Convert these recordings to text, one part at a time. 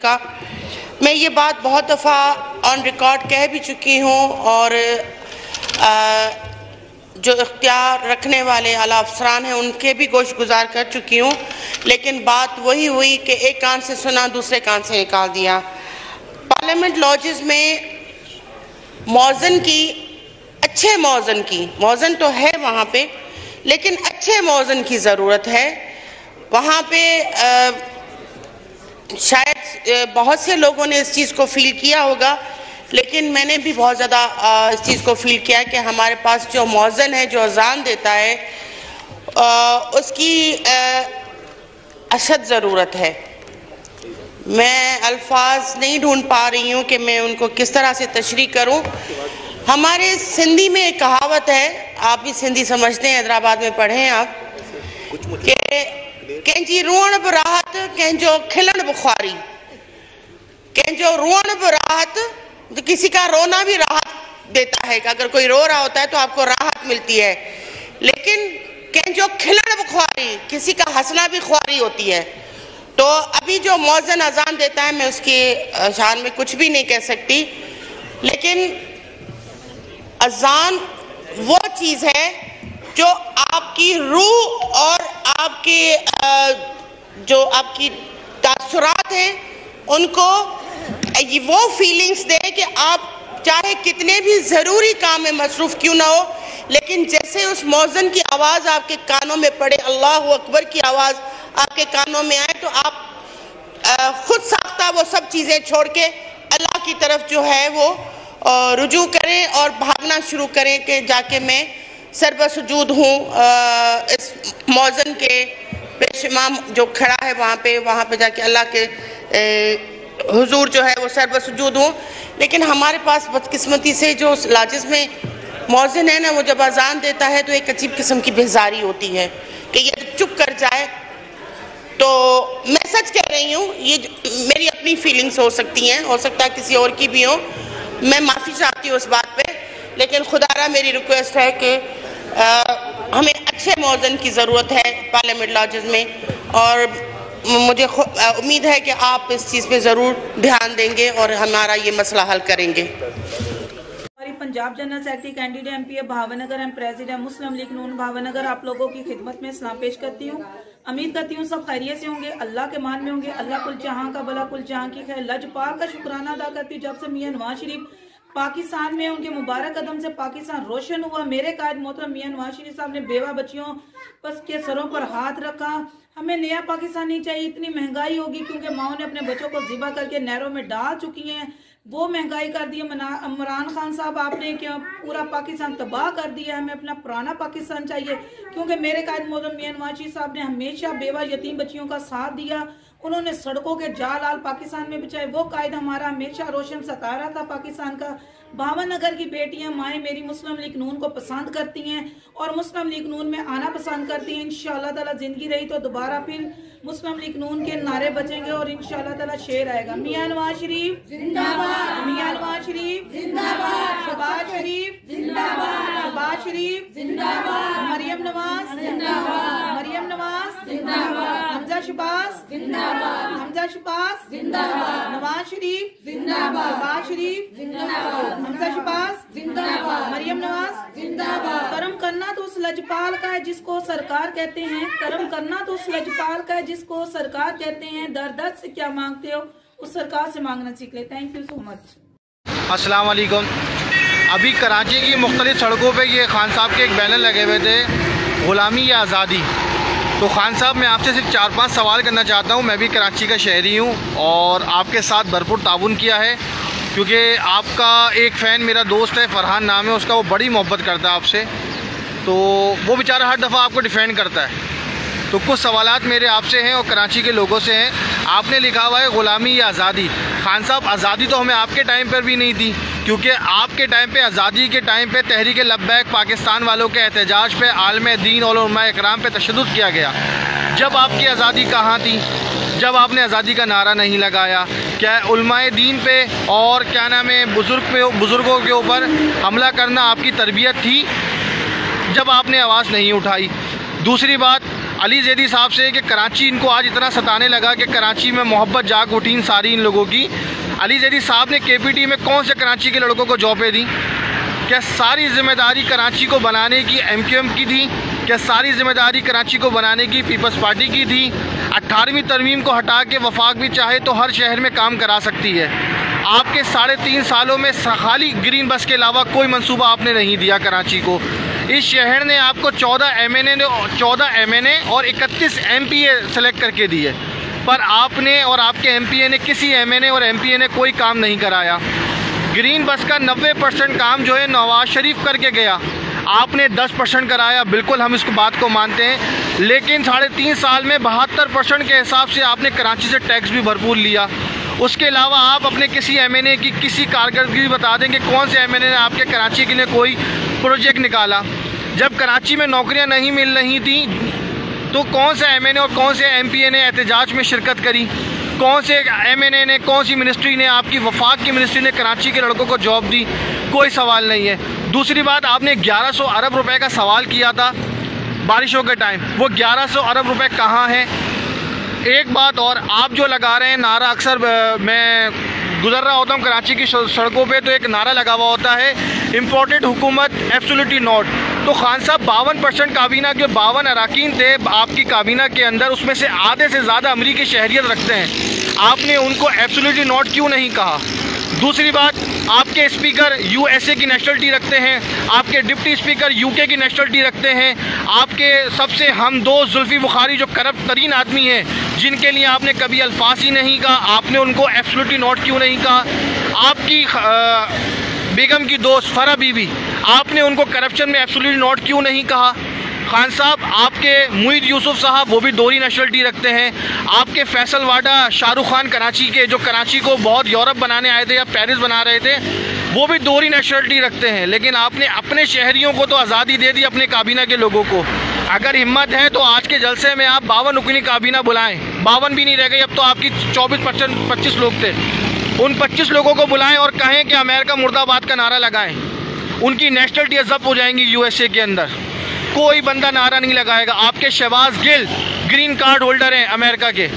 का मैं ये बात बहुत दफ़ा ऑन रिकॉर्ड कह भी चुकी हूँ और जो इख्तियार रखने वाले आला अफसरान हैं उनके भी गोश गुजार कर चुकी हूँ, लेकिन बात वही हुई कि एक कान से सुना दूसरे कान से निकाल दिया। पार्लियामेंट लॉजेस में मौज़न की, अच्छे मौज़न की, मौज़न तो है वहाँ पे, लेकिन अच्छे मौज़न की ज़रूरत है। वहाँ पे शायद बहुत से लोगों ने इस चीज़ को फ़ील किया होगा, लेकिन मैंने भी बहुत ज़्यादा इस चीज़ को फ़ील किया है कि हमारे पास जो मौज़न है, जो अज़ान देता है, उसकी अशद ज़रूरत है। मैं अल्फाज नहीं ढूंढ पा रही हूँ कि मैं उनको किस तरह से तशरीह करूँ। हमारे सिंधी में एक कहावत है, आप भी सिंधी समझते हैं, हैदराबाद में पढ़े हैं आप, कि कंहिंजी रोअण बि राहत, कंहिंजो खिलण बि ख्वारी। कंहिंजो रोअण बि राहत, तो किसी का रोना भी राहत देता है कि अगर कोई रो रहा होता है तो आपको राहत मिलती है, लेकिन कंहिंजो खिलण बि ख्वारी, किसी का हंसना भी ख्वारी होती है। तो अभी जो मौज़न अजान देता है, मैं उसकी शान में कुछ भी नहीं कह सकती, लेकिन अजान वो चीज़ है जो आपकी रूह और आपके जो आपकी तासुरात हैं उनको वो फीलिंग्स दे कि आप चाहे कितने भी ज़रूरी काम में मसरूफ़ क्यों ना हो, लेकिन जैसे उस मौज़न की आवाज़ आपके कानों में पड़े, अल्लाहु अकबर की आवाज़ आपके कानों में आए, तो आप खुद साख्ता वो सब चीज़ें छोड़ के अल्लाह की तरफ जो है वो रुजू करें और भागना शुरू करें कि जाके मैं सरबसुजूद हूँ इस मौज़न के पेश इमाम जो खड़ा है वहाँ पे जाके अल्लाह के हुजूर जो है वो सरबसुजूद हूँ। लेकिन हमारे पास बदकिस्मती से जो लाजिस में मौज़न है ना, वो जब अजान देता है तो एक अजीब किस्म की बेजारी होती है कि ये चुप कर जाए। तो मैं सच कह रही हूँ, ये मेरी अपनी फीलिंग्स हो सकती हैं, हो सकता है किसी और की भी हो, मैं माफ़ी चाहती हूँ उस बात पे, लेकिन खुदारा मेरी रिक्वेस्ट है कि हमें अच्छे मौज़न की ज़रूरत है पार्लियामेंट लॉजेस में, और मुझे उम्मीद है कि आप इस चीज़ पे ज़रूर ध्यान देंगे और हमारा ये मसला हल करेंगे। Punjab general secretary candidate MPA Bhavnagar and president Muslim League Noon Bhavnagar आप लोगों की खिदमत में सलाम पेश करती हूँ। उम्मीद करती हूँ सब खैरियत से होंगे, अल्लाह के मान में होंगे। अल्लाह कुल जहां का भला, कुल जहां की खैर, लजपाल का शुक्राना अदा करती हूँ। जब से मियां नवाज शरीफ पाकिस्तान में उनके मुबारक कदम से पाकिस्तान रोशन हुआ, मेरे कायद मोहतरम मियां नवाज शरीफ साहब ने बेवा बच्चियों बस के सरों पर हाथ रखा। हमें नया पाकिस्तान नहीं चाहिए, इतनी महंगाई होगी क्योंकि माओ ने अपने बच्चों को ज़िबा करके नहरों में डाल चुकी हैं, वो महंगाई कर दी है। इमरान खान साहब आपने क्या पूरा पाकिस्तान तबाह कर दिया। हमें अपना पुराना पाकिस्तान चाहिए क्योंकि मेरे कायद मोहतरम मियां नवाज शरीफ साहब ने हमेशा बेवा यतीम बच्चियों का साथ दिया। उन्होंने सड़कों के जाल पाकिस्तान में बिछाए, वो कायद हमारा हमेशा रोशन सतारा था पाकिस्तान का। भावनगर की बेटियां माएँ मेरी मुस्लिम लीग नून को पसंद करती हैं और मुस्लिम लीग नून में आना पसंद करती हैं। इंशाअल्लाह ताला जिंदगी रही तो दोबारा फिर मुस्लिम लीग नून के नारे बचेंगे और इंशाअल्लाह ताला शेर आएगा। मियां नवाज शरीफ जिंदाबाद, मियां नवाज शरीफ जिंदाबाद, शहबाज शरीफ जिंदाबाद, शहबाज शरीफ जिंदाबाद, मरियम नवाज जिंदाबाद, मरियम नवाज जिंदाबाद, हमजा शहबाज जिंदाबाद, हमजा शहबाज जिंदाबाद, नवाज शरीफ जिंदाबाद, शहबाज शरीफ जिंदाबाद, हमजा शहबाज जिंदाबाद, मरियम नवाज जिंदाबाद। कर्म करना तो उस लजपाल का है जिसको सरकार कहते हैं, कर्म करना तो उस लजपाल का है जिसको सरकार कहते हैं। दर्द से क्या मांगते हो उस सरकार से मांगना सीख ले। Thank you so much. अस्सलाम वालेकुम। अभी कराची की मुख्तलिफ सड़कों पे ये खान साहब के एक बैनर लगे हुए थे, गुलामी या आज़ादी। तो खान साहब मैं आपसे सिर्फ 4-5 सवाल करना चाहता हूँ। मैं भी कराची का शहरी हूँ और आपके साथ भरपूर ताउन किया है क्योंकि आपका एक फ़ैन मेरा दोस्त है, फरहान नाम है उसका, वो बड़ी मोहब्बत करता है आपसे, तो वो बेचारा हर दफ़ा आपको डिफेंड करता है। तो कुछ सवालात मेरे आपसे हैं और कराची के लोगों से हैं। आपने लिखा हुआ है गुलामी या आज़ादी। खान साहब, आज़ादी तो हमें आपके टाइम पर भी नहीं थी क्योंकि आपके टाइम पे, आज़ादी के टाइम पे तहरीक लब्बैक पाकिस्तान वालों के एहतजाज पे आलम दीन और उलमा इकराम पे तशद्दुद किया गया। जब आपकी आज़ादी कहाँ थी? जब आपने आज़ादी का नारा नहीं लगाया? क्या उलमाए दीन पे और क्या नाम है बुज़ुर्गों के ऊपर हमला करना आपकी तरबियत थी जब आपने आवाज़ नहीं उठाई? दूसरी बात, अली जैदी साहब से कि कराची इनको आज इतना सताने लगा कि कराची में मोहब्बत जाग उठी इन सारी इन लोगों की। अली जैदी साहब ने KPT में कौन से कराची के लड़कों को जॉबें दी? क्या सारी जिम्मेदारी कराची को बनाने की MQM की थी? क्या सारी जिम्मेदारी कराची को बनाने की पीपल्स पार्टी की थी? 18वीं तरमीम को हटा के वफाक भी चाहे तो हर शहर में काम करा सकती है। आपके 3.5 सालों में खाली ग्रीन बस के अलावा कोई मंसूबा आपने नहीं दिया कराची को। इस शहर ने आपको 14 MNA और 31 MPA सेलेक्ट करके दिए, पर आपने और आपके MPA ने किसी MNA और MPA ने कोई काम नहीं कराया। ग्रीन बस का 90% काम जो है नवाज शरीफ करके गया, आपने 10% कराया। बिल्कुल हम इसको बात को मानते हैं, लेकिन 3.5 साल में 72% के हिसाब से आपने कराची से टैक्स भी भरपूर लिया। उसके अलावा आप अपने किसी MNA की किसी कारकर्दगी बता दें कि कौन से MNA ने आपके कराची के लिए कोई प्रोजेक्ट निकाला। जब कराची में नौकरियां नहीं मिल रही थी तो कौन से MNA और कौन से MPA ने एहतजाज में शिरकत करी? कौन से MNA ने, कौन सी मिनिस्ट्री ने, आपकी वफाक की मिनिस्ट्री ने कराची के लड़कों को जॉब दी? कोई सवाल नहीं है। दूसरी बात, आपने 1100 अरब रुपए का सवाल किया था बारिशों के टाइम, वो 1100 अरब रुपए कहाँ हैं? एक बात और, आप जो लगा रहे हैं नारा, अक्सर मैं गुजर रहा होता हूँ कराची की सड़कों पे तो एक नारा लगा हुआ होता है, इम्पोर्टेड हुकूमत एब्सोल्युटली नॉट। तो खान साहब 52% काबीना के 52 अराकीन थे आपकी काबीना के अंदर, उसमें से आधे से ज़्यादा अमरीकी शहरियत रखते हैं। आपने उनको एब्सोल्युटली नॉट क्यों नहीं कहा? दूसरी बात, आपके स्पीकर USA की नेशनलिटी रखते हैं, आपके डिप्टी स्पीकर UK की नेशनलिटी रखते हैं, आपके सबसे हमदोस्त जुल्फी बुखारी जो करप्ट तरीन आदमी हैं, जिनके लिए आपने कभी अल्फाज ही नहीं कहा, आपने उनको एब्सोल्युटली नॉट क्यों नहीं कहा? आपकी बेगम की दोस्त फरा बीबी, आपने उनको करप्शन में एब्सोल्युटली नॉट क्यों नहीं कहा? खान साहब, आपके मुईद यूसुफ साहब वो भी दोहरी नेशनलिटी रखते हैं। आपके फैसल वाडा शाहरुख खान कराची के, जो कराची को बहुत यूरोप बनाने आए थे या पेरिस बना रहे थे, वो भी दोहरी नेशनलिटी रखते हैं। लेकिन आपने अपने शहरियों को तो आज़ादी दे दी, अपने काबीना के लोगों को। अगर हिम्मत है तो आज के जलसे में आप 52 रुकनी काबीना बुलाएं। 52 भी नहीं रह गई, अब तो आपकी 24-25 लोग थे। उन 25 लोगों को बुलाएं और कहें कि अमेरिका मुर्दाबाद का नारा लगाएं। उनकी नेशनलिटी जब्त हो जाएंगी USA के अंदर। कोई बंदा नारा नहीं लगाएगा। आपके Shahbaz Gill green card holder हैं अमेरिका के,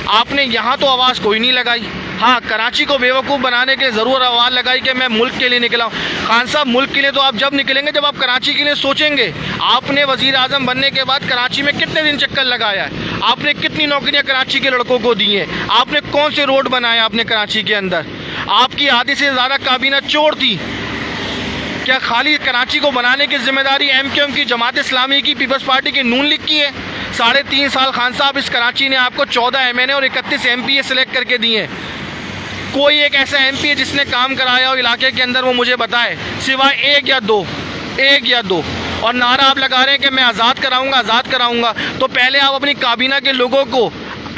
आपने यहाँ तो आवाज़ कोई नहीं लगाई। हाँ, कराची को बेवकूफ़ बनाने के ज़रूर आवाज़ लगाई कि मैं मुल्क के लिए निकला हूँ। खान साहब, मुल्क के लिए तो आप जब निकलेंगे जब आप कराची के लिए सोचेंगे। आपने वज़ीर आज़म बनने के बाद कराची में कितने दिन चक्कर लगाया है? आपने कितनी नौकरियाँ कराची के लड़कों को दी हैं? आपने कौन से रोड बनाए आपने कराची के अंदर? आपकी आधी से ज़्यादा काबीना चोर थी। क्या खाली कराची को बनाने की जिम्मेदारी MQM की, जमात इस्लामी की, पीपल्स पार्टी की, नून लीग की है? 3.5 साल खान साहब इस कराची ने आपको 14 MNA और 31 MPA सेलेक्ट करके दिए। कोई एक ऐसा MPA जिसने काम कराया हो इलाके के अंदर, वो मुझे बताए, सिवाय एक या दो। और नारा आप लगा रहे हैं कि मैं आज़ाद कराऊंगा। तो पहले आप अपनी काबीना के लोगों को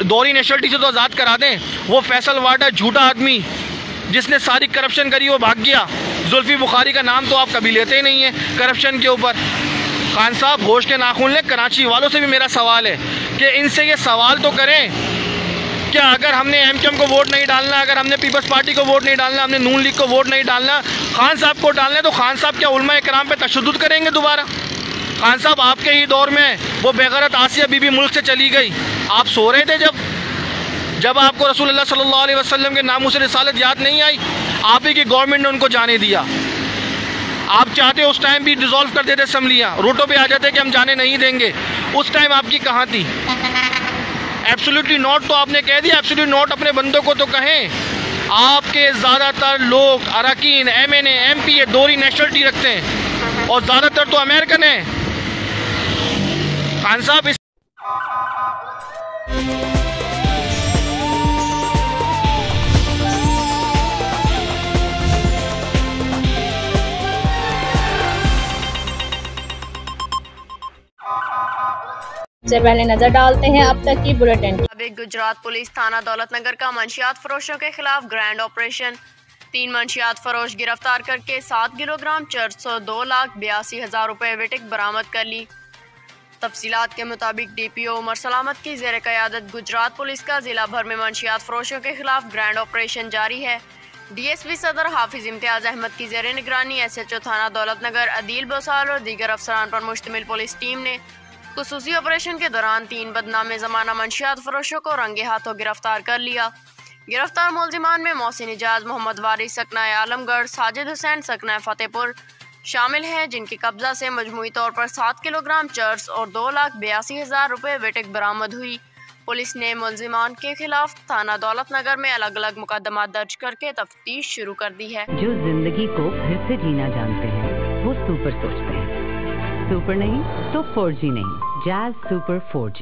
दोहरी नेशनलिटी से तो आज़ाद करा दें। वो फैसल वाडा झूठा आदमी जिसने सारी करप्शन करी वो भाग गया। जुल्फी बुखारी का नाम तो आप कभी लेते ही नहीं हैं करप्शन के ऊपर। खान साहब, होश के नाखून लें। कराची वालों से भी मेरा सवाल है कि इनसे ये सवाल तो करें, क्या अगर हमने MQM को वोट नहीं डालना, अगर हमने पीपल्स पार्टी को वोट नहीं डालना, हमने नून लीग को वोट नहीं डालना, खान साहब को डालना है, तो खान साहब क्या उलमा इकराम पे तशद्दुद करेंगे दोबारा? खान साहब, आपके ही दौर में वो बेगैरत आसिया बीबी मुल्क से चली गई। आप सो रहे थे जब आपको रसूलुल्लाह सल्लल्लाहु अलैहि वसल्लम के नामों से रिसालत याद नहीं आई, आप ही की गवर्नमेंट ने उनको जाने दिया। आप चाहते उस टाइम भी डिसॉल्व कर देते असम्बलियाँ, रोटों पे आ जाते कि हम जाने नहीं देंगे। उस टाइम आपकी कहाँ थी? एब्सोल्युटली नॉट तो आपने कह दिया। एब्सोल्युटली नॉट अपने बंदों को तो कहें। आपके ज़्यादातर लोग अरकान MNA MPA दोहरी नेशनलिटी रखते हैं और ज़्यादातर तो अमेरिकन है। खान साहब, इस से पहले नजर डालते हैं अब तक की बुलेटिन। गुजरात पुलिस थाना दौलतनगर का मंशियात फरोशों के खिलाफ ग्रैंड ऑपरेशन। 3 मंशियात फरोश गिरफ्तार करके 7 किलोग्राम चरस और 2,82,000 रुपए विटिक बरामद कर ली। तफसीलात के मुताबिक DPO उमर सलामत की ज़ेर क़यादत गुजरात पुलिस का जिला भर में मंशियात फरोशों के खिलाफ ग्रैंड ऑपरेशन जारी है। DSP सदर हाफिज इम्तियाज़ अहमद की ज़ेर निगरानी SHO थाना दौलतनगर अदील बोसाल और दीगर अफसरान पर मुश्तमिल पुलिस टीम ने खुसूसी ऑपरेशन के दौरान 3 बदनामे ज़माना मंशियात फरोशों को रंगे हाथों गिरफ्तार कर लिया। गिरफ्तार मुलजिमान में मोहसिन इजाज, मोहम्मद वारिस सकना आलमगढ़, साजिद हुसैन सकना फतेहपुर शामिल हैं, जिनके कब्जा से मजमूई तौर पर 7 किलोग्राम चर्स और 2,82,000 रुपये वेटिक बरामद हुई। पुलिस ने मुलजिमान के खिलाफ थाना दौलत नगर में अलग अलग मुकदमा दर्ज करके तफ्तीश शुरू कर दी है। जो जिंदगी को फिर से जीना जानते हैं वो सुपर सोचते हैं। सुपर नहीं तो 4G नहीं, जैज़ सुपर 4G।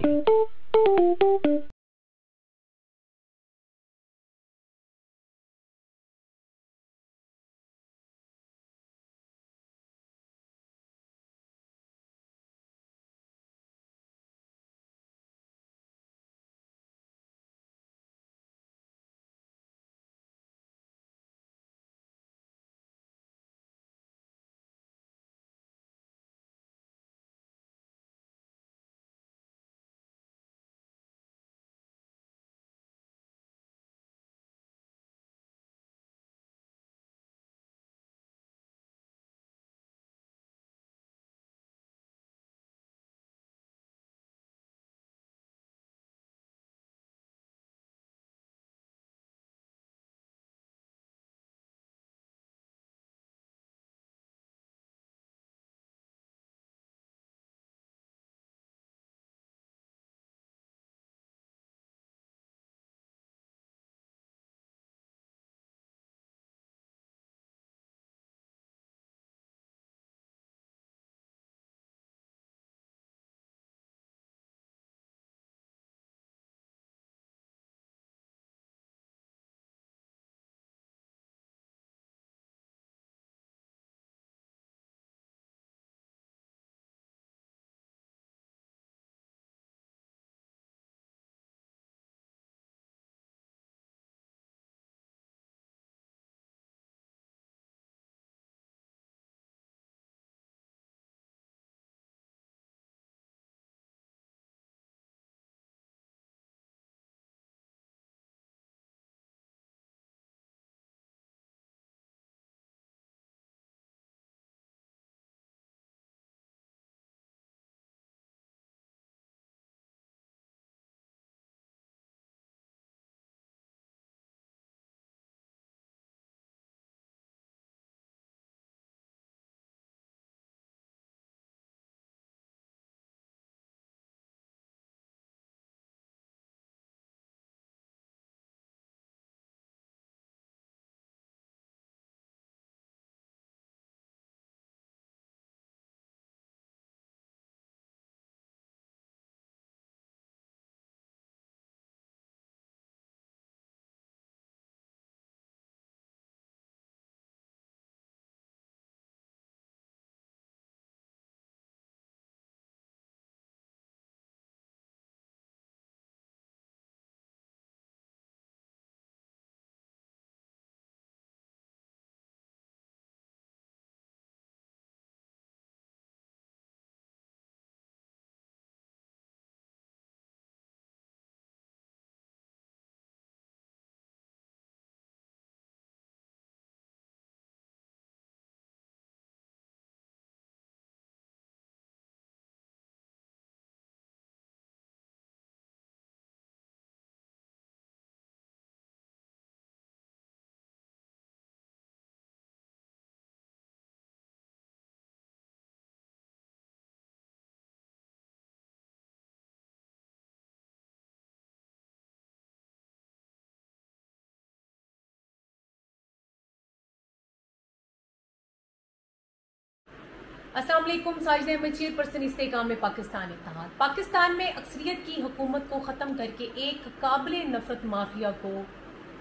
अस्सलाम वालेकुम। साजिद अहमद चेयरपर्सन इस्तेकाम पाकिस्तान इत्तेहाद। पाकिस्तान में अक्सरियत की हुकूमत को ख़त्म करके एक काबिल नफरत माफिया को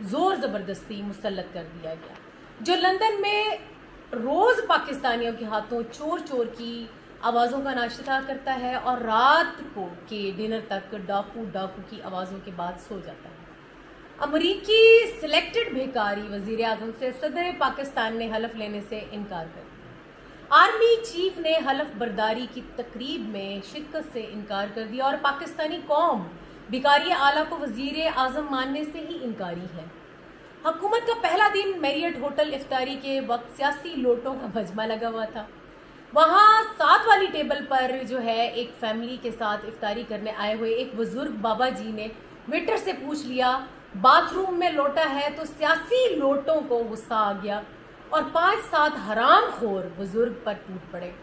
जोर ज़बरदस्ती मुसल्लत कर दिया गया, जो लंदन में रोज़ पाकिस्तानियों के हाथों चोर चोर की आवाज़ों का नाश्ता करता है और रात को के डिनर तक डाकू डाकू की आवाज़ों के बाद सो जाता है। अमरीकी सिलेक्टेड भिखारी वज़ीर आज़म से सदर पाकिस्तान ने हलफ लेने से इनकार कर दिया। आर्मी चीफ ने हलफ बर्दारी की तकरीब में शिरकत से इनकार कर दिया और पाकिस्तानी कौम भिखारी आला को वज़ीर आज़म मानने से ही इनकारी है। हुकूमत का पहला दिन मैरियट होटल इफ्तारी के वक्त सियासी लोटों का भजमा लगा हुआ था। वहाँ साथ वाली टेबल पर जो है एक फैमिली के साथ इफ्तारी करने आए हुए एक बुजुर्ग बाबा जी ने वेटर से पूछ लिया बाथरूम में लोटा है, तो सियासी लोटों को गुस्सा आ गया और 5-7 हरामखोर बुजुर्ग पर टूट पड़े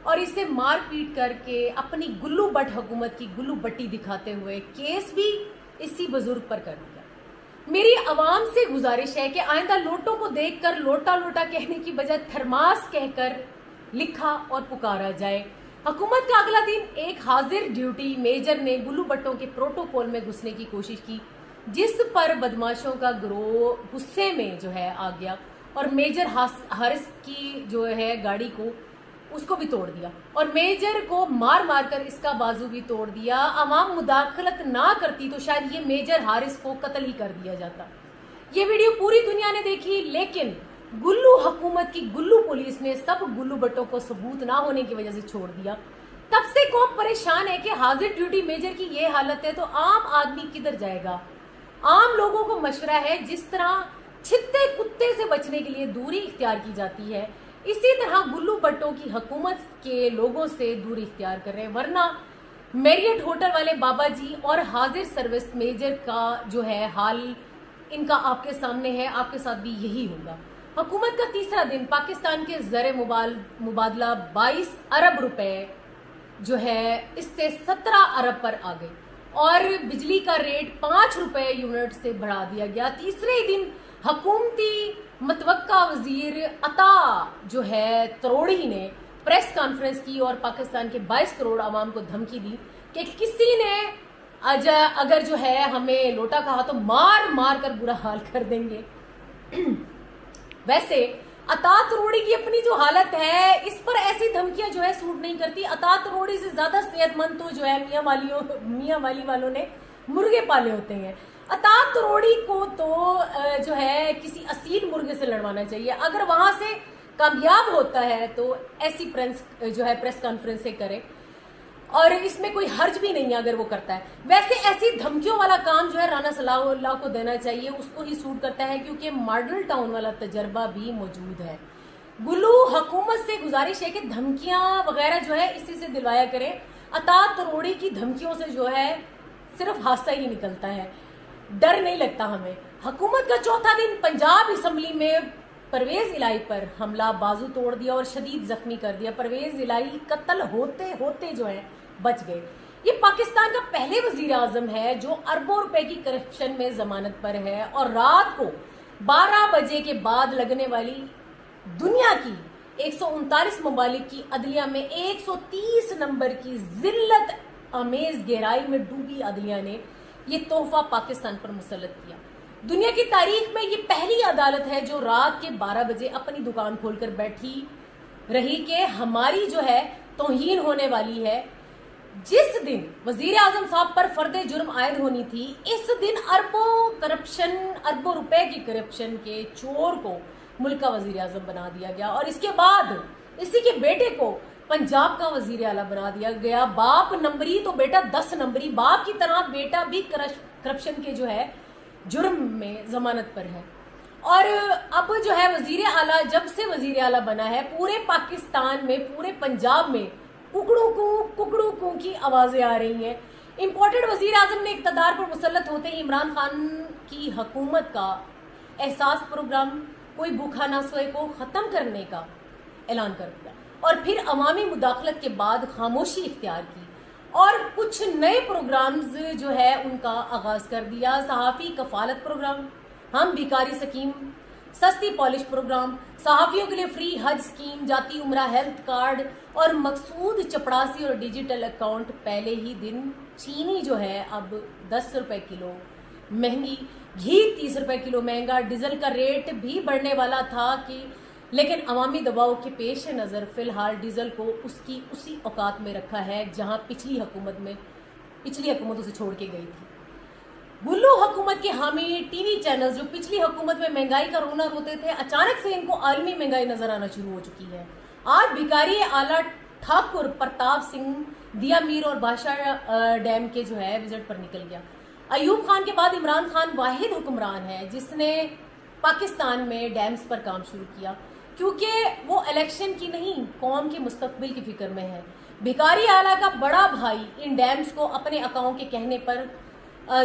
और इसे मार पीट करके अपनी गुल्लू बट हुकूमत की गुल्लू बट्टी दिखाते हुए केस भी इसी बुजुर्ग पर कर दिया। मेरी आवाम से गुजारिश है कि आइंदा लोटों को देखकर लोटा लोटा कहने की बजाय थर्मास कहकर लिखा और पुकारा जाए। हुकूमत का अगला दिन एक हाजिर ड्यूटी मेजर ने गुल्लू बट्टों के प्रोटोकॉल में घुसने की कोशिश की, जिस पर बदमाशों का गिरोह गुस्से में जो है आ गया और मेजर हारिस की जो है गाड़ी को उसको भी तोड़ दिया और मेजर को मार मार कर इसका बाजू भी तोड़ दिया। अवाम मुदाखलत ना करती तो शायद ये मेजर हारिस को कत्ल ही कर दिया जाता। ये वीडियो पूरी दुनिया ने देखी, लेकिन गुल्लू हुकूमत की गुल्लू पुलिस ने सब गुल्लू बट्टों को सबूत ना होने की वजह से छोड़ दिया। तब से कौम परेशान है कि हाजिर ड्यूटी मेजर की ये हालत है तो आम आदमी किधर जाएगा। आम लोगों को मशवरा है जिस तरह छित्ते कुत्ते से बचने के लिए दूरी इख्तियार की जाती है, इसी तरह गुल्लू बट्टों की हुकूमत के लोगों से दूरी इख्तियार कर रहे हैं, वरना मैरियट होटल वाले बाबा जी और हाजिर सर्विस मेजर का जो है हाल इनका आपके सामने है, आपके साथ भी यही होगा। हुकूमत का तीसरा दिन पाकिस्तान के ज़र मुबादला 22 अरब रुपए जो है इससे 17 अरब पर आ गए और बिजली का रेट 5 रुपए यूनिट से बढ़ा दिया गया। तीसरे दिन हुकूमती मतवक्का वजीर अता जो है तरोड़ी ने प्रेस कॉन्फ्रेंस की और पाकिस्तान के 22 करोड़ आवाम को धमकी दी कि किसी ने अगर जो है हमें लोटा कहा तो मार मार कर बुरा हाल कर देंगे। वैसे अता तरोड़ी की अपनी जो हालत है इस पर ऐसी धमकियां जो है सूट नहीं करती। अता तरोड़ी से ज्यादा सेहतमंद तो जो है मियां वाली वालों ने मुर्गे पाले होते हैं। अता तरोड़ी को तो जो है किसी असील मुर्गे से लड़वाना चाहिए। अगर वहां से कामयाब होता है तो ऐसी प्रेस कॉन्फ्रेंस से करे और इसमें कोई हर्ज भी नहीं है अगर वो करता है। वैसे ऐसी धमकियों वाला काम जो है राना सलाहुल्लाह को देना चाहिए, उसको ही सूट करता है क्योंकि मॉडल टाउन वाला तजर्बा भी मौजूद है। गुल्लू हुकूमत से गुजारिश है कि धमकियां वगैरह जो है इसी से दिलवाया करें। अता तरोड़ी की धमकियों से जो है सिर्फ हादसा ही निकलता है, डर नहीं लगता हमें। हुकूमत का चौथा दिन पंजाब असम्बली में परवेज इलाही पर हमला, बाजू तोड़ दिया और शदीद जख्मी कर दिया। परवेज इलाही कत्ल होते होते जो है बच गए। ये पाकिस्तान का पहले वजीर आजम है जो अरबों रुपए की करप्शन में जमानत पर है और रात को 12 बजे के बाद लगने वाली दुनिया की 139 ममालिक की अदलिया में 130 नंबर की जिल्लत अमेज गहराई में डूबी अदलिया ने ये तोहफा पाकिस्तान पर मुसल्लत किया। दुनिया की तारीख में ये पहली अदालत है जो रात के 12 बजे अपनी दुकान खोलकर बैठी रही कि हमारी जो है तौहीन होने वाली है। जिस दिन वजीर आजम साहब पर फर्दे जुर्म आयद होनी थी, इस दिन अरबों रुपए की करप्शन के चोर को मुल्क का वजीर आजम बना दिया गया और इसके बाद इसी के बेटे को पंजाब का वजीर आला बना दिया गया। बाप नंबरी तो बेटा 10 नंबरी, बाप की तरह बेटा भी करप्शन के जो है जुर्म में जमानत पर है। और अब जो है वजीर आला जब से वजीर आला बना है पूरे पाकिस्तान में, पूरे पंजाब में कुकड़ू कू की आवाजें आ रही हैं। इंपोर्टेड वजीर आजम ने इक़्तिदार पर मुसल्लत होते ही इमरान खान की हुकूमत का एहसास प्रोग्राम कोई भूखा ना सोए को खत्म करने का ऐलान कर दिया और फिर अवामी मुदाखलत के बाद खामोशी इख्तियार की और कुछ नए प्रोग्राम्स जो है उनका आगाज कर दिया। सहाफ़ी कफालत प्रोग्राम, हम भिखारी स्कीम, सस्ती पॉलिश प्रोग्राम, सहाफ़ियों के लिए फ्री हज स्कीम, जाती उम्रा हेल्थ कार्ड और मकसूद चपड़ासी और डिजिटल अकाउंट। पहले ही दिन चीनी जो है अब 10 रुपए किलो महंगी, घी 30 रुपए किलो महंगा, डीजल का रेट भी बढ़ने वाला था कि लेकिन अवामी दबाव के पेश नज़र फिलहाल डीजल को उसकी उसी औकात में रखा है जहां पिछली हुकूमत उसे छोड़ के गई थी। गुल्लू हुकूमत के हामी टीवी चैनल्स जो पिछली हुकूमत में महंगाई का रोना रोते थे, अचानक से इनको आलमी महंगाई नजर आना शुरू हो चुकी है। आज भिखारी आला ठाकुर प्रताप सिंह दिया मीर और बादशाह डैम के जो है विजिट पर निकल गया। अयूब खान के बाद इमरान खान वाहिद हुक्मरान है जिसने पाकिस्तान में डैम्स पर काम शुरू किया। क्योंकि वो इलेक्शन की नहीं, कौम के मुस्तकबिल की फिक्र में है। भिखारी आला का बड़ा भाई इन डैम्स को अपने अकाउंट के कहने पर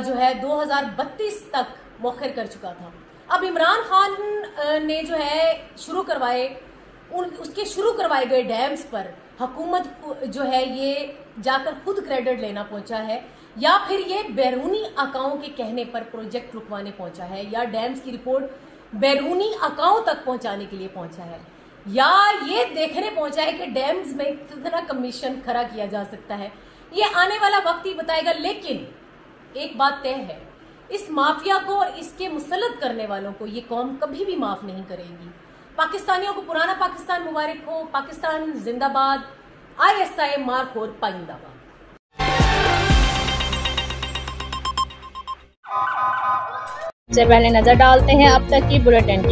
जो है 2032 तक मौखर कर चुका था। अब इमरान खान ने जो है उसके शुरू करवाए गए डैम्स पर हुकूमत जो है ये जाकर खुद क्रेडिट लेना पहुंचा है, या फिर ये बैरूनी अकाउंट के कहने पर प्रोजेक्ट रुकवाने पहुंचा है, या डैम्स की रिपोर्ट बैरूनी अकाउंट तक पहुंचाने के लिए पहुंचा है, या ये देखने पहुंचा है कि डैम्स में कितना कमीशन खरा किया जा सकता है। ये आने वाला वक्त ही बताएगा। लेकिन एक बात तय है, इस माफिया को और इसके मुसल्लत करने वालों को ये कौम कभी भी माफ नहीं करेगी। पाकिस्तानियों को पुराना पाकिस्तान मुबारक हो। पाकिस्तान जिंदाबाद। ISI मारखोर पाइंदाबाद। सबसे पहले नजर डालते हैं अब तक की बुलेटिन।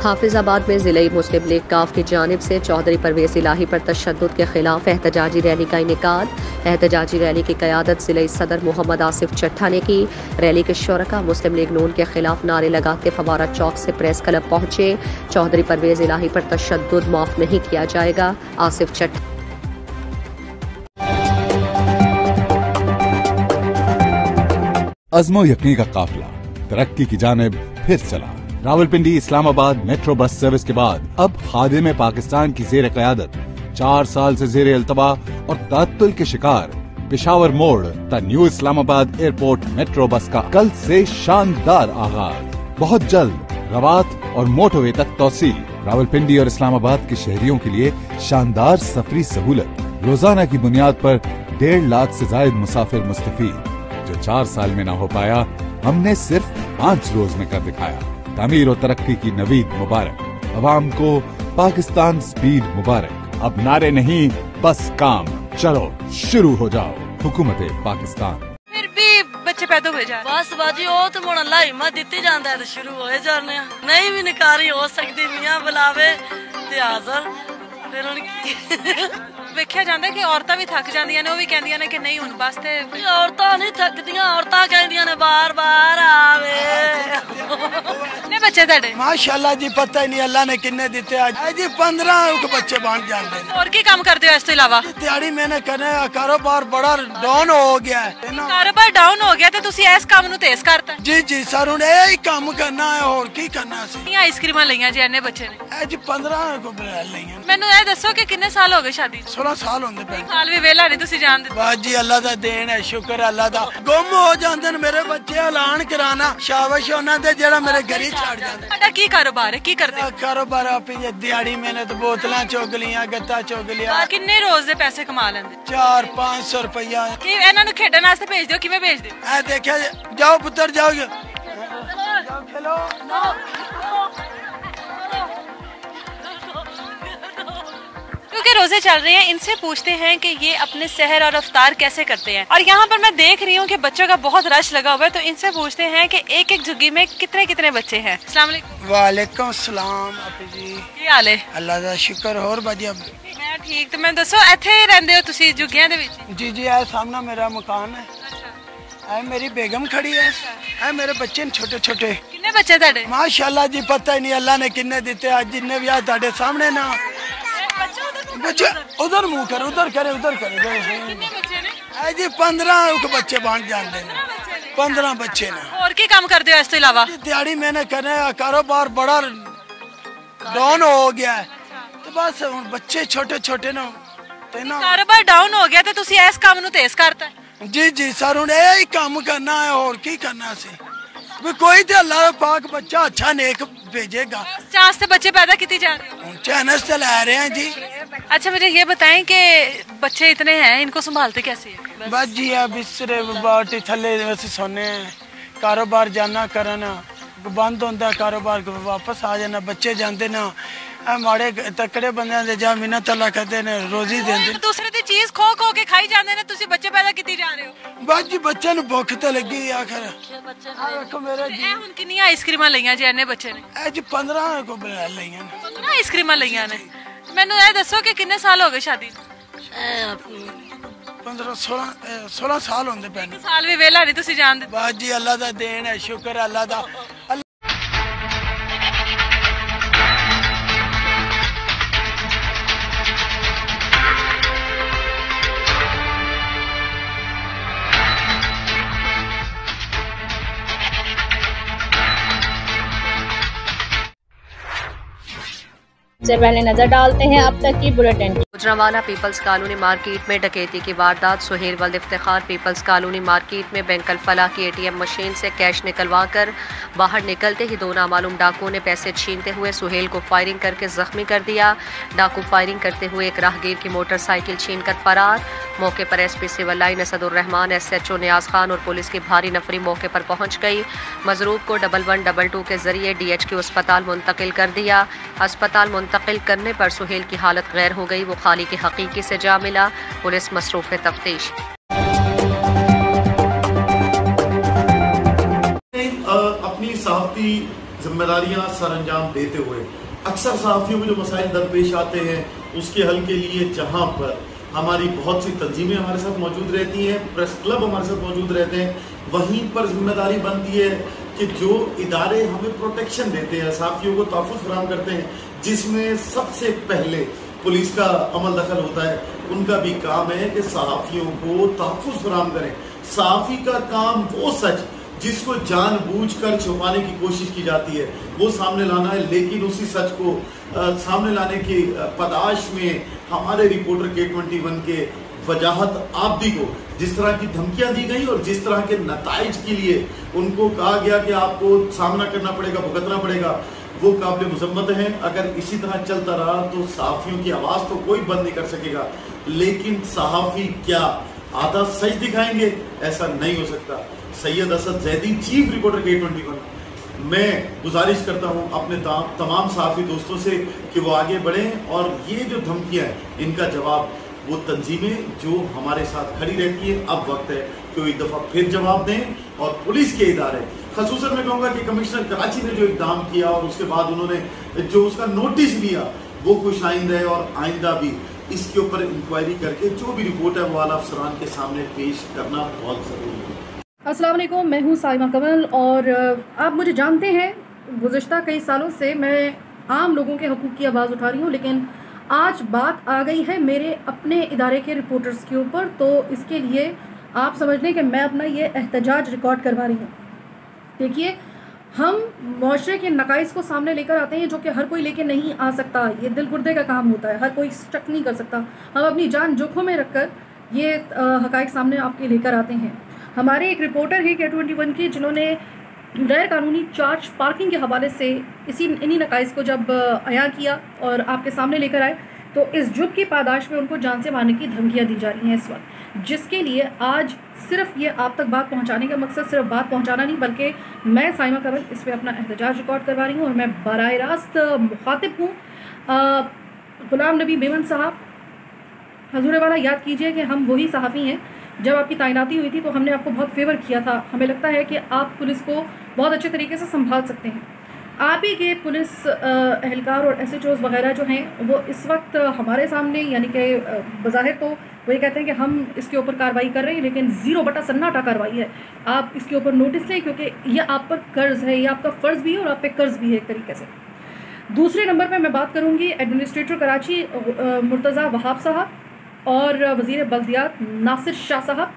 हाफिजाबाद में जिले मुस्लिम लीग काफ की जानिब से चौधरी परवेज इलाही पर तशद्दुद के खिलाफ एहतजाजी रैली का इनेकाद। एहतजाजी रैली की क़यादत जिले सदर मोहम्मद आसिफ चट्ठा ने की। रैली के शुरका मुस्लिम लीग नून के खिलाफ नारे लगाते फवारा चौक से प्रेस क्लब पहुंचे। चौधरी परवेज इलाही पर तशद्दुद माफ नहीं किया जाएगा। आसिफ चट्ठा अज़्मो यकीन का काफिला तरक्की की जानिब फिर चला। Rawalpindi Islamabad metro bus service के बाद अब खादिम पाकिस्तान की जेर क़यादत 4 साल से जेर अल्तबा और तात्तुल के शिकार पेशावर मोड़ the new Islamabad airport metro bus का कल से शानदार आगाज। बहुत जल्द रवात और मोटरवे तक तौसील। रावलपिंडी और इस्लामाबाद के शहरियों के लिए शानदार सफरी सहूलत। रोजाना की बुनियाद पर 1.5 लाख से जायद मुसाफिर मुस्तफीद। जो 4 साल में न हो पाया, हमने सिर्फ 5 रोज में कर दिखाया। तामीर और तरक्की की नवीद मुबारक। अवाम को पाकिस्तान स्पीड मुबारक। अब नारे नहीं, बस काम। चलो शुरू हो जाओ। हुकूमत पाकिस्तान। फिर भी बच्चे पैदा हो जाए बस बाजी वो तो मुड़ अल्लाह हिम्मत दिती जाता है तो शुरू हो जाने। नहीं भी निकारी हो सकती मियाँ बुलावे ते हाज़र फिर उनकी ਵੇਖਿਆ ਜਾਂਦਾ ਕਿ ਔਰਤਾਂ ਵੀ ਥੱਕ ਜਾਂਦੀਆਂ ਨੇ, ਉਹ ਵੀ ਕਹਿੰਦੀਆਂ ਨੇ ਕਿ ਨਹੀਂ ਹੁਣ ਬਸ ਤੇ ਔਰਤਾਂ ਨਹੀਂ ਥੱਕਦੀਆਂ, ਔਰਤਾਂ ਕਹਿੰਦੀਆਂ ਨੇ ਬਾਰ-ਬਾਰ ਆਵੇ। ਕਿੰਨੇ ਬੱਚੇ ਤੁਹਾਡੇ? ਮਾਸ਼ਾਅੱਲਾ ਜੀ ਪਤਾ ਹੀ ਨਹੀਂ ਅੱਲਾ ਨੇ ਕਿੰਨੇ ਦਿੱਤੇ ਅੱਜ ਜੀ 15 ਬੱਚੇ ਬਣ ਜਾਂਦੇ ਨੇ। ਹੋਰ ਕੀ ਕੰਮ ਕਰਦੇ ਹੋ ਇਸ ਤੋਂ ਇਲਾਵਾ? ਦਿਹਾੜੀ ਮਿਹਨਤ ਕਰਨਾ। ਕਾਰੋਬਾਰ ਬੜਾ ਡਾਊਨ ਹੋ ਗਿਆ ਹੈ। ਕਾਰੋਬਾਰ ਡਾਊਨ ਹੋ ਗਿਆ ਤੇ ਤੁਸੀਂ ਇਸ ਕੰਮ ਨੂੰ ਤੇਜ਼ ਕਰਤਾ? ਜੀ ਜੀ ਸਰ ਹੁਣ ਇਹ ਹੀ ਕੰਮ ਕਰਨਾ ਹੈ, ਹੋਰ ਕੀ ਕਰਨਾ ਸੀ। ਕਿੰਨੀਆਂ ਆਈਸਕ੍ਰੀਮਾਂ ਲਈਆਂ ਜੀ ਇੰਨੇ ਬੱਚੇ ਨੇ? ਜੀ 15 ਕੋ ਲਈਆਂ। ਮੈਨੂੰ ਇਹ ਦੱਸੋ ਕਿ ਕਿੰਨੇ ਸਾਲ ਹੋ ਗਏ ਸ਼ਾਦੀ? 16 ਸਾਲ ਹੁੰਦੇ ਪਏ। ਸਾਲ ਵੀ ਵੇਲਾ ਨਹੀਂ ਤੁਸੀਂ ਜਾਣਦੇ। ਬਸ ਜੀ ਅੱਲਾ ਦਾ ਦੇਣ ਹੈ, ਸ਼ੁਕਰ ਅੱਲਾ ਦਾ। ਗੁੰਮ ਹੋ ਜਾਂਦੇ ਨੇ ਮੇਰੇ ਬੱਚੇ, ਐਲਾਨ ਕਰਾਣਾ ਸ਼ਾਬਾਸ਼ ਉਹਨਾਂ ਦੇ ਜਿਹੜਾ ਮੇਰੇ ਘਰੀ ਛੱਡ ਜਾਂਦੇ। ਤੁਹਾਡਾ ਕੀ ਕਾਰੋਬਾਰ ਹੈ, ਕੀ ਕਰਦੇ? ਕਾਰੋਬਾਰ ਆਪੀ ਦਿਹਾੜੀ ਮਿਹਨਤ, ਬੋਤਲਾਂ ਚੁੱਕ ਲੀਆਂ, ਗੱਤਾ ਚੁੱਕ ਲਿਆ। ਕਿੰਨੇ ਰੋਜ਼ ਦੇ ਪੈਸੇ ਕਮਾ ਲੈਂਦੇ? 400-500 ਰੁਪਇਆ। ਕੀ ਇਹਨਾਂ ਨੂੰ ਖੇਡਣ ਵਾਸਤੇ ਭੇਜਦੇ ਹੋ? ਕਿਵੇਂ ਭੇਜਦੇ? ਇਹ ਦੇਖਿਆ ਜਾਓ ਪੁੱਤਰ ਜਾਓ ਜਾਓ ਖੇਲੋ। क्योंकि रोजे चल रहे हैं, इनसे पूछते हैं कि ये अपने सहर और अफ्तार कैसे करते हैं। और यहाँ पर मैं देख रही हूँ कि बच्चों का बहुत रश लगा हुआ है, तो इनसे पूछते हैं कि एक एक झुग्गी में कितने कितने बच्चे हैं। अस्सलाम वालेकुम। वालेकुम सलाम आपी जी। की हाल है? अल्लाह दा शुक्र। और बढ़िया। मैं ठीक। तो मैं दसो इत्थे रहंदे हो तुसी झुग्गियां दे विच? जी जी ये सामने मेरा मकान है। अच्छा। मेरी बेगम खड़ी है। मेरे बच्चे छोटे छोटे। कितने बच्चे तेरे? माशाल्लाह जी पता ही नहीं अल्लाह ने किन्ने दिते आज जिन्ने भी आज तेरे सामने ना। बच्चे उधर मुंह करे उधर करे उधर करे। कितने बच्चे ने? जी 15 बच्चे बन जाते हैं। 15 बच्चे ने। और की काम करते हो इस इलावा? दिहाड़ी मेहनत करने। कारोबार बड़ा डाउन हो गया है तो बस बच्चे छोटे छोटे ना। कारोबार डाउन हो गया तो तुसी इस काम नू तेज करता? जी जी सर हुण यही काम करना है, और की करना सी। कोई तो अल्लाह पाक बच्चा अच्छा नेक भेजेगा। चांस से बच्चे पैदा किए जा रहे हो? चांस से ला रहे हैं जी। अच्छा मुझे ये बताएं कि बच्चे इतने हैं, इनको संभालते कैसे हैं? बस जी बिस्तरे बाटी थले वैसे सोने। कारोबार जाना करना बंद होता, कारोबार वापस आ जाना, बच्चे जाते ना। माड़े तकड़े बंदे जा मिन्नत अल्लाह करते ने, रोजी देंदे। दूसरे दी चीज खो खो के खाई जांदे ने, तुसी बच्चे पैदा किती जा रहे हो? बस जी बच्चे नु भुख ते लगी आखिर। देखो मेरे जी ए हुन कितनी आइसक्रीमां लईयां जी इन्ने बच्चे ने? ए जी 15 को लईयां। 15 आइसक्रीमां लईयां ने। मैनू ए दसो कि कितने साल हो गए शादी? 15-16 साल होंदे पे। साल भी वेला नहीं तुसी जानदे। बस जी अल्लाह दा देन है, शुक्र अल्लाह दा। सबसे पहले नजर डालते हैं अब तक की bulletin. Gujranwala peoples colony market में डकैती की वारदात। सुहेल वल्द इफ्तिखार पीपल्स कॉलोनी मार्केट में बैंक अल-फलाह की ATM मशीन से कैश निकलवा कर बाहर निकलते ही दो नामालूम डाकुओं ने पैसे छीनते हुए सुहेल को फायरिंग करके जख्मी कर दिया। डाकू फायरिंग करते हुए एक राहगीर की मोटरसाइकिल छीनकर फरार। मौके पर SP सिविल लाइन असदुर्रहमान, SHO नियाज खान और पुलिस की भारी नफरी मौके पर पहुंच गई। मजरूब को 1122 के जरिए DHQ अस्पताल मुंतकिल कर दिया। अस्पताल मुंतकिल करने पर सुहेल की हालत गैर हो गई। वो खाली की हकीकी से जा मिला। पुलिस मसरूफ है तफ्तीश। अपनी सहाफ़ती जिम्मेदारियां सर अंजाम देते हुए अक्सर सहाफ़ियों को जो मसाइल दरपेश आते हैं उसके हल के लिए जहां पर हमारी बहुत सी तंजीमें हमारे साथ मौजूद रहती हैं, प्रेस क्लब हमारे साथ मौजूद रहते हैं, वहीं पर जिम्मेदारी बनती है कि जो इदारे हमें प्रोटेक्शन देते हैं, सहाफ़ियों को तहफ़्फ़ुज़ फराहम करते हैं, जिसमें सबसे पहले पुलिस का अमल दखल होता है, उनका भी काम है कि सहाफ़ियों को तहफ़्फ़ुज़ फराहम करें। सहाफ़ी का काम वो सच जिसको जानबूझकर छुपाने की कोशिश की जाती है वो सामने लाना है, लेकिन उसी सच को सामने लाने की पदाश में हमारे रिपोर्टर K21 के वजाहत आबदी को जिस तरह की धमकियां दी गई और जिस तरह के नताइज के लिए उनको कहा गया कि आपको सामना करना पड़ेगा, भुगतना पड़ेगा, वो काबिल मुजम्मत हैं। अगर इसी तरह चलता रहा तो सहाफ़ियों की आवाज़ तो कोई बंद नहीं कर सकेगा, लेकिन सहाफ़ी क्या आधा सच दिखाएंगे? ऐसा नहीं हो सकता। Syed Asad Zaidi, chief reporter K21, मैं गुजारिश करता हूं अपने तमाम सहाफ़ी दोस्तों से कि वो आगे बढ़ें और ये जो धमकियां हैं इनका जवाब वो तंजीमें जो हमारे साथ खड़ी रहती है, अब वक्त है कि वो एक दफ़ा फिर जवाब दें। और पुलिस के इदारे, ख़ुसूसन मैं कहूँगा कि कमिश्नर कराची ने जो इक़दाम किया और उसके बाद उन्होंने जो उसका नोटिस दिया वो खुशाइंद है और आइंदा भी इसके ऊपर इंक्वायरी करके जो भी रिपोर्ट है वो आला अफसरान के सामने पेश करना बहुत ज़रूरी है। अस्सलाम वालेकुम, मैं हूँ साइमा कमल और आप मुझे जानते हैं, गुज़िश्ता कई सालों से मैं आम लोगों के हकूक़ की आवाज़ उठा रही हूँ, लेकिन आज बात आ गई है मेरे अपने इदारे के रिपोर्टर्स के ऊपर, तो इसके लिए आप समझ लें कि मैं अपना ये एहतजाज रिकॉर्ड करवा रही हूँ। देखिए, हम मुआशरे के नकाइस को सामने लेकर आते हैं जो कि हर कोई लेके नहीं आ सकता, ये दिल गुर्दे का काम होता है, हर कोई शक नहीं कर सकता। हम अपनी जान जोखों में रख कर ये हक़ाइक़ सामने आपके लेकर आते हैं। हमारे एक रिपोर्टर है K21 की जिन्होंने गैर कानूनी चार्ज पार्किंग के हवाले से इन्हीं नकाइस को जब अया किया और आपके सामने लेकर आए, तो इस जुर्म की पादाश में उनको जान से मारने की धमकियां दी जा रही हैं इस वक्त, जिसके लिए आज सिर्फ ये आप तक बात पहुंचाने का मकसद सिर्फ बात पहुंचाना नहीं, बल्कि मैं साइमा कमल इस पर अपना एहतजाज रिकॉर्ड करवा रही हूँ और मैं बराह रास्त मुखातिब हूँ गुलाम नबी मेमन साहब। हजूर वाला, याद कीजिए कि हम वही सहाफ़ी हैं, जब आपकी तैनाती हुई थी तो हमने आपको बहुत फेवर किया था। हमें लगता है कि आप पुलिस को बहुत अच्छे तरीके से संभाल सकते हैं। आप ही के पुलिस एहलकार और SHOs वगैरह जो हैं वो इस वक्त हमारे सामने, यानी कि बज़ाहिर तो वो ये कहते हैं कि हम इसके ऊपर कार्रवाई कर रहे हैं, लेकिन 0/सन्नाटा कार्रवाई है। आप इसके ऊपर नोटिस लें क्योंकि ये आप पर कर्ज़ है, ये आपका फ़र्ज़ भी है और आप पे कर्ज़ भी है एक तरीके से। दूसरे नंबर पर मैं बात करूँगी एडमिनिस्ट्रेटर कराची मुर्तज़ा वहाब साहब और वज़ीर बल्दियात नासिर शाह साहब।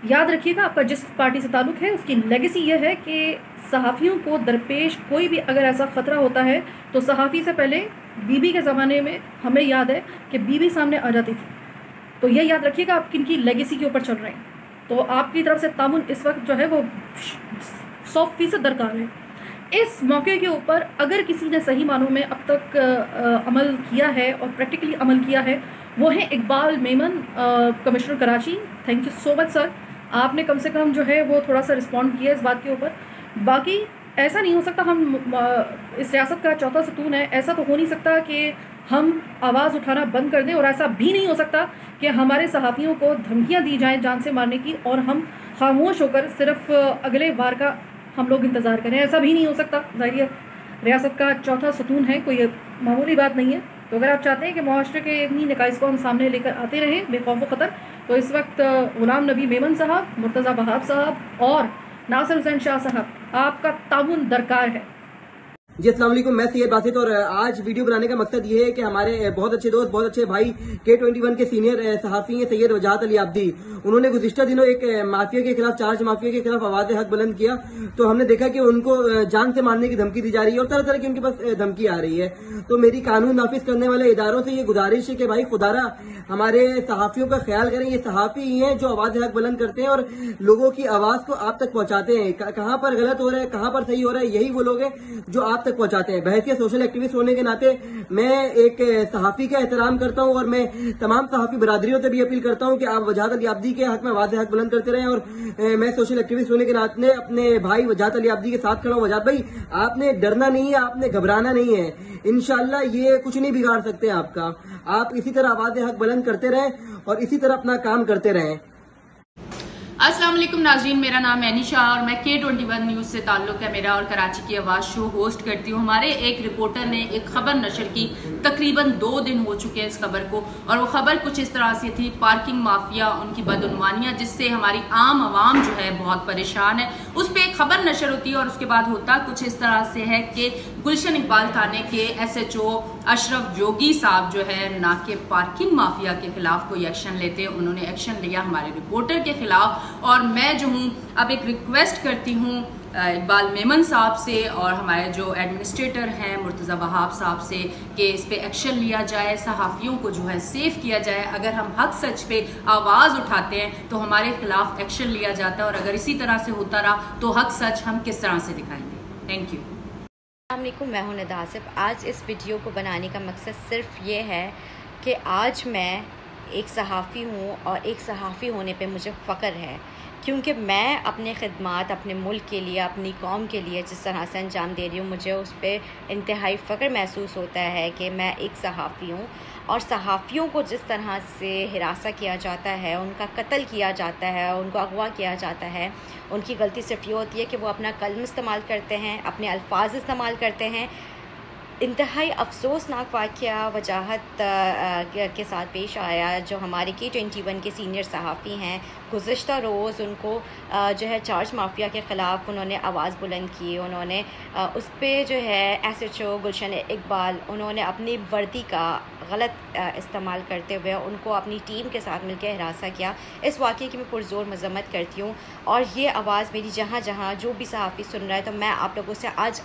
याद रखिएगा, आपका जिस पार्टी से ताल्लुक़ है उसकी लेगेसी ये है कि सहाफ़ियों को दरपेश कोई भी अगर ऐसा ख़तरा होता है तो सहाफ़ी से पहले बीबी के ज़माने में हमें याद है कि बीबी सामने आ जाती थी। तो ये याद रखिएगा, आप किनकी लेगेसी के ऊपर चल रहे हैं। तो आपकी तरफ से तामुन इस वक्त जो है वो 100% दरकार है। इस मौके के ऊपर अगर किसी ने सही मानों में अब तक अमल किया है और प्रैक्टिकली अमल किया है, वो है Iqbal Memon, commissioner Karachi. Thank you so much sir, आपने कम से कम जो है वो थोड़ा सा रिस्पॉन्ड किया इस बात के ऊपर। बाकी ऐसा नहीं हो सकता, हम इस रियासत का चौथा सतून है, ऐसा तो हो नहीं सकता कि हम आवाज़ उठाना बंद कर दें, और ऐसा भी नहीं हो सकता कि हमारे सहाफ़ियों को धमकियां दी जाएं जान से मारने की और हम खामोश होकर सिर्फ अगले वार का हम लोग इंतज़ार करें। ऐसा भी नहीं हो सकता। ज़ाहिर रियासत का चौथा सतून है, कोई मामूली बात नहीं है। तो अगर आप चाहते हैं कि मुआशरे के इन्हीं नकाइस को हम सामने लेकर आते रहें बेखौफ व ख़तर, तो इस वक्त गुलाम नबी मेमन साहब, मुर्तज़ा वहाब साहब और नासिर हुसैन शाह साहब, आपका ताउन दरकार है। जी अस्सलाम वालेकुम, मैं सैयद बासित और आज वीडियो बनाने का मकसद ये है कि हमारे बहुत अच्छे दोस्त, बहुत अच्छे भाई K21 के सीनियर सहाफ़ी हैं सैयद वजाहत अली आब्दी, उन्होंने गुज़िश्ता दिनों एक माफिया के खिलाफ, चार्ज माफिया के खिलाफ आवाज़ हक बुलंद किया। तो हमने देखा कि उनको जान से मारने की धमकी दी जा रही है और तरह तरह की उनके पास धमकी आ रही है। तो मेरी कानून नाफिज करने वाले इदारों से ये गुजारिश है कि भाई खुदारा हमारे सहाफ़ियों का ख्याल करें। ये सहाफ़ी ही हैं जो आवाज़ हक बुलंद करते हैं और लोगों की आवाज़ को आप तक पहुंचाते हैं। कहाँ पर गलत हो रहा है, कहाँ पर सही हो रहा है, यही वो लोग हैं जो आप तक पहुंचाते हैं। बहसियत सोशल एक्टिविस्ट होने के नाते मैं एक सहाफ़ी का एहतराम करता हूं और मैं तमाम सहाफ़ी बरादरियों से भी अपील करता हूं कि आप वजाहत अली आब्दी के हक में आवाज़ हक बुलंद करते रहें। और मैं सोशल एक्टिविस्ट होने के नाते अपने भाई वजाहत अली आब्दी के साथ खड़ा हूं। वजाहत भाई, आपने डरना नहीं है, आपने घबराना नहीं है, इंशाअल्लाह ये कुछ नहीं बिगाड़ सकते आपका। आप इसी तरह आवाज़ हक बुलंद करते रहें और इसी तरह अपना काम करते रहें। अस्सलाम वालेकुम नाज़रीन, मेरा नाम है निशा और मैं K21 न्यूज़ से ताल्लुक़ है मेरा और कराची की आवाज़ शो होस्ट करती हूँ। हमारे एक रिपोर्टर ने एक खबर नशर की, तकरीबन 2 दिन हो चुके हैं इस खबर को, और वो खबर कुछ इस तरह से थी, पार्किंग माफिया, उनकी बदउनवानियाँ, जिससे हमारी आम आवाम जो है बहुत परेशान है। उस पर एक खबर नशर होती है और उसके बाद होता कुछ इस तरह से है कि गुलशन इकबाल थाने के SHO अशरफ जोगी साहब जो है ना कि पार्किंग माफिया के खिलाफ कोई एक्शन लेते, उन्होंने एक्शन लिया हमारे रिपोर्टर के खिलाफ। और मैं जो हूँ अब एक रिक्वेस्ट करती हूँ इकबाल मेमन साहब से और हमारे जो एडमिनिस्ट्रेटर हैं मुर्तज़ा वहाब साहब से कि इस पे एक्शन लिया जाए, सहाफ़ियों को जो है सेफ किया जाए। अगर हम हक सच पे आवाज़ उठाते हैं तो हमारे खिलाफ एक्शन लिया जाता है और अगर इसी तरह से होता रहा तो हक सच हम किस तरह से दिखाएंगे। Thank you. अस्सलामुअलैकुम, मैं हूं निदा आसिफ। आज इस वीडियो को बनाने का मकसद सिर्फ ये है कि आज मैं एक सहाफ़ी हूँ और एक सहाफ़ी होने पे मुझे फ़ख्र है, क्योंकि मैं अपने ख़िदमात अपने मुल्क के लिए, अपनी कौम के लिए जिस तरह से अंजाम दे रही हूँ, मुझे उस पर इंतहाई फ़ख्र महसूस होता है कि मैं एक सहाफ़ी हूँ। और सहाफ़ियों को जिस तरह से हिरासा किया जाता है, उनका कत्ल किया जाता है, उनको अगवा किया जाता है, उनकी गलती सिर्फ ये होती है कि वो अपना कलम इस्तेमाल करते हैं, अपने अल्फाज इस्तेमाल करते हैं। इंतहाई अफसोसनाक वाक़या वजाहत के साथ पेश आया जो हमारे K21 के सीनियर सहाफ़ी हैं। गुज़िश्ता रोज़ उनको जो है चार्ज माफिया के ख़िलाफ़ उन्होंने आवाज़ बुलंद की। उन्होंने उस पर जो है SHO गुलशन इकबाल, उन्होंने अपनी वर्दी का गलत इस्तेमाल करते हुए उनको अपनी टीम के साथ मिलकर हिरासा किया। इस वाक़े की मैं पुरज़ोर मज़म्मत करती हूँ और ये आवाज़ मेरी जहाँ जहाँ जो भी सहाफ़ी सुन रहा है, तो मैं आप लोगों से आज